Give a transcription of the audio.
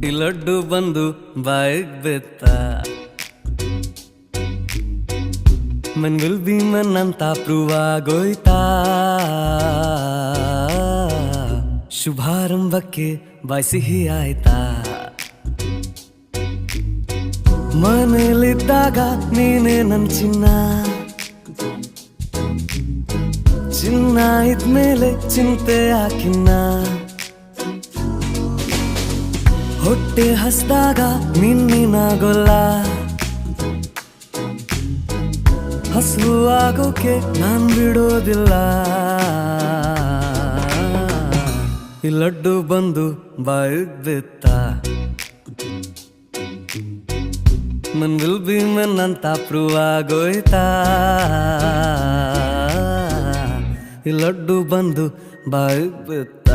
ಈ ಲಡ್ಡು ಬಂದು ಬಾಯಿಗ್ ಬೆತ್ತ ಮನ್ ವಿಲ್ ಬಿ ಮನ್ ಅಂತ ಪ್ರೂವ್ ಆಗೋಯ್ತಾ ಶುಭಾರಂಭಕ್ಕೆ ಬಾಯ್ ಸಿಹಿ ಆಯ್ತಾ ಮನೇಲಿದ್ದಾಗ ನೀನೇ ನನ್ ಚಿನ್ನ ಚಿನ್ನ ಇದ್ಮೇಲೆ ಚಿಂತೆ ಯಾಕಿನ್ನ ಹೊಟ್ಟೆ ಹಸ್ದಾಗ ನಿನ್ನಾಗೊಲ್ಲ ಹಸು ಆಗೋಕೆ ನಾನ್ ಬಿಡೋದಿಲ್ಲ ಈ ಲಡ್ಡು ಬಂದು ಬಾಯಿಗ್ ಬೆತ್ತ ಮನ್ ವಿಲ್ ಬಿ ಮನ್ ಅಂತ ಪ್ರೂವ್ ಆಗೋಯ್ತಾ ಈ ಲಡ್ಡು ಬಂದು ಬಾಯಿಗ್ ಬೆತ್ತ